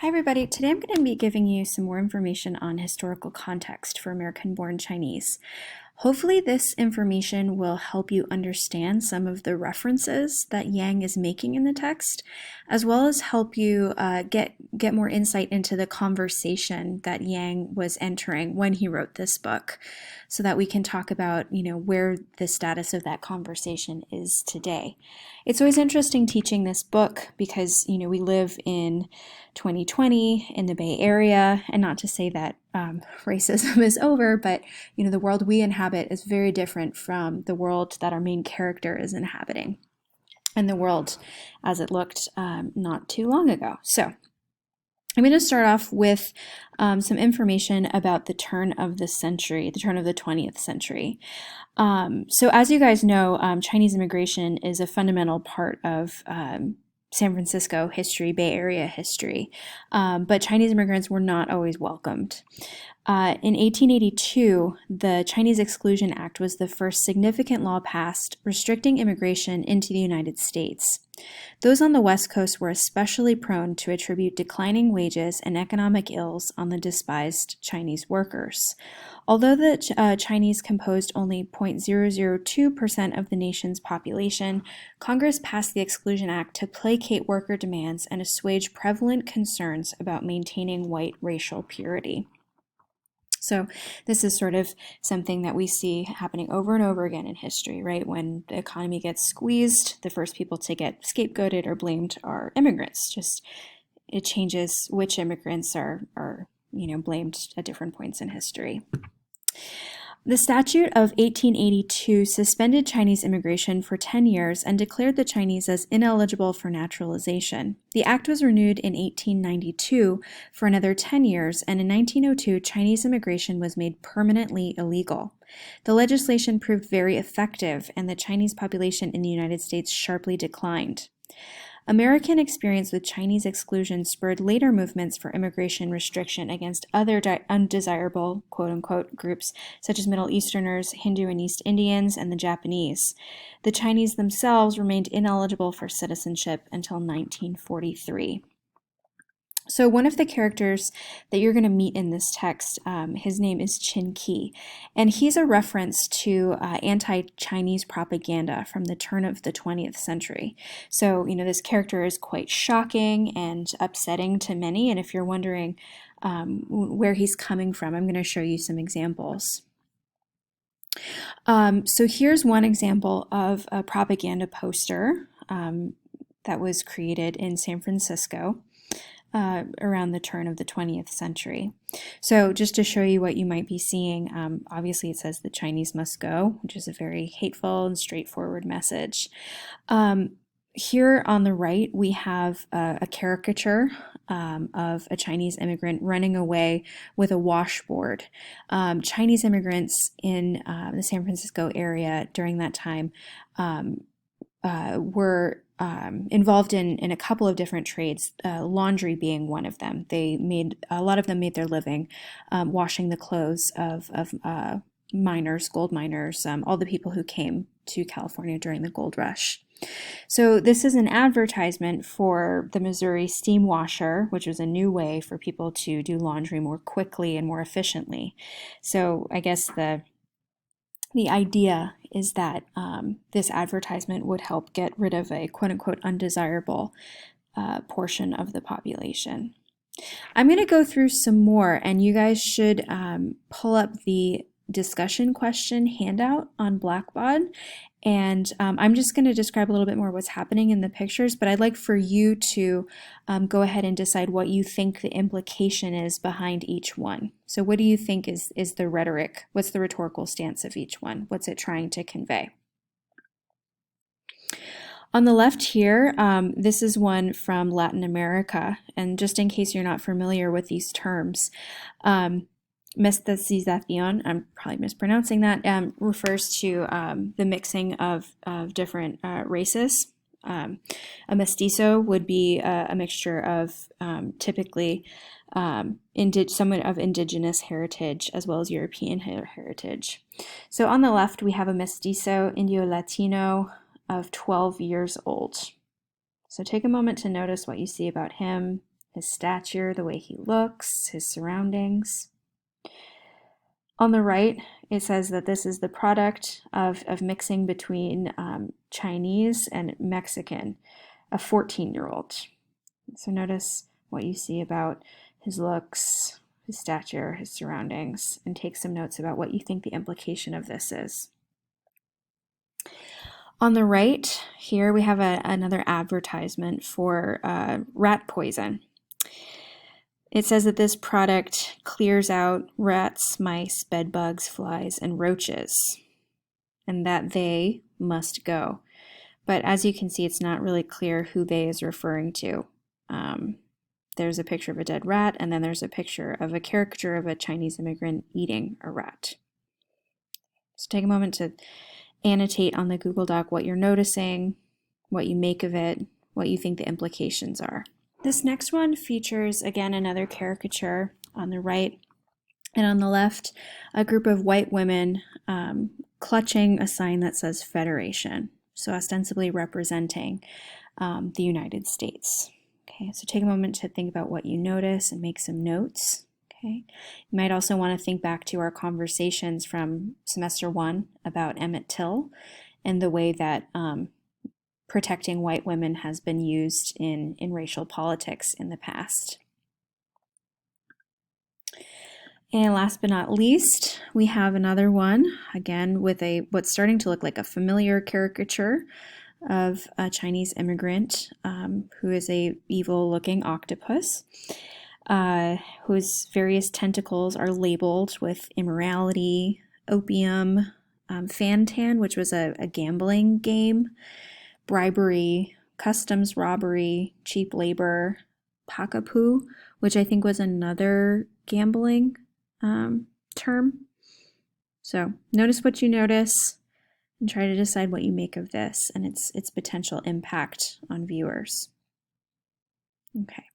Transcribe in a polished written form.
Hi, everybody. Today I'm going to be giving you some more information on historical context for American-born Chinese. Hopefully, this information will help you understand some of the references that Yang is making in the text, as well as help you get more insight into the conversation that Yang was entering when he wrote this book, so that we can talk about, where the status of that conversation is today. It's always interesting teaching this book because, we live in 2020 in the Bay Area, and not to say that racism is over, but the world we inhabit is very different from the world that our main character is inhabiting, and the world as it looked not too long ago. So I'm going to start off with some information about the turn of the century, the turn of the 20th century. So as you guys know, Chinese immigration is a fundamental part of San Francisco history, Bay Area history, but Chinese immigrants were not always welcomed. In 1882, the Chinese Exclusion Act was the first significant law passed restricting immigration into the United States. Those on the West Coast were especially prone to attribute declining wages and economic ills on the despised Chinese workers. Although the Chinese composed only 0.002% of the nation's population, Congress passed the Exclusion Act to placate worker demands and assuage prevalent concerns about maintaining white racial purity. So this is sort of something that we see happening over and over again in history, right? When the economy gets squeezed, the first people to get scapegoated or blamed are immigrants. Just it changes which immigrants are blamed at different points in history. The Statute of 1882 suspended Chinese immigration for 10 years and declared the Chinese as ineligible for naturalization. The act was renewed in 1892 for another 10 years, and in 1902, Chinese immigration was made permanently illegal. The legislation proved very effective, and the Chinese population in the United States sharply declined. American experience with Chinese exclusion spurred later movements for immigration restriction against other undesirable, quote-unquote, groups such as Middle Easterners, Hindu and East Indians, and the Japanese. The Chinese themselves remained ineligible for citizenship until 1943. So one of the characters that you're going to meet in this text, his name is Qin Qi, and he's a reference to anti-Chinese propaganda from the turn of the 20th century. So, this character is quite shocking and upsetting to many, and if you're wondering where he's coming from, I'm going to show you some examples. So here's one example of a propaganda poster that was created in San Francisco. Around the turn of the 20th century. So just to show you what you might be seeing, obviously it says the Chinese must go, which is a very hateful and straightforward message. Here on the right, we have a caricature of a Chinese immigrant running away with a washboard. Chinese immigrants in the San Francisco area during that time were involved in a couple of different trades, laundry being one of them. A lot of them made their living washing the clothes of miners, gold miners, all the people who came to California during the gold rush. So this is an advertisement for the Missouri steam washer, which was a new way for people to do laundry more quickly and more efficiently. So I guess the idea is that this advertisement would help get rid of a quote-unquote undesirable portion of the population. I'm going to go through some more, and you guys should pull up the discussion question handout on Blackbaud. And I'm just going to describe a little bit more what's happening in the pictures, but I'd like for you to go ahead and decide what you think the implication is behind each one. So what do you think is the rhetoric? What's the rhetorical stance of each one? What's it trying to convey? On the left here, this is one from Latin America. And just in case you're not familiar with these terms, mestización, I'm probably mispronouncing that, refers to the mixing of different races. A mestizo would be a mixture of typically someone of indigenous heritage as well as European heritage. So on the left, we have a mestizo Indio-Latino of 12 years old. So take a moment to notice what you see about him, his stature, the way he looks, his surroundings. On the right, it says that this is the product of mixing between Chinese and Mexican, a 14-year-old. So notice what you see about his looks, his stature, his surroundings, and take some notes about what you think the implication of this is. On the right, here we have another advertisement for rat poison. It says that this product clears out rats, mice, bedbugs, flies, and roaches, and that they must go. But as you can see, it's not really clear who they is referring to. There's a picture of a dead rat, and then there's a picture of a caricature of a Chinese immigrant eating a rat. So take a moment to annotate on the Google Doc what you're noticing, what you make of it, what you think the implications are. This next one features, again, another caricature on the right, and on the left, a group of white women clutching a sign that says Federation, so ostensibly representing the United States. Okay, so take a moment to think about what you notice and make some notes. Okay, you might also want to think back to our conversations from semester 1 about Emmett Till and the way that protecting white women has been used in racial politics in the past. And last but not least, we have another one, again, with what's starting to look like a familiar caricature of a Chinese immigrant who is a evil-looking octopus, whose various tentacles are labeled with immorality, opium, Fantan, which was a gambling game, bribery, customs robbery, cheap labor, Pakapu, which I think was another gambling term. So notice what you notice and try to decide what you make of this and its potential impact on viewers. Okay.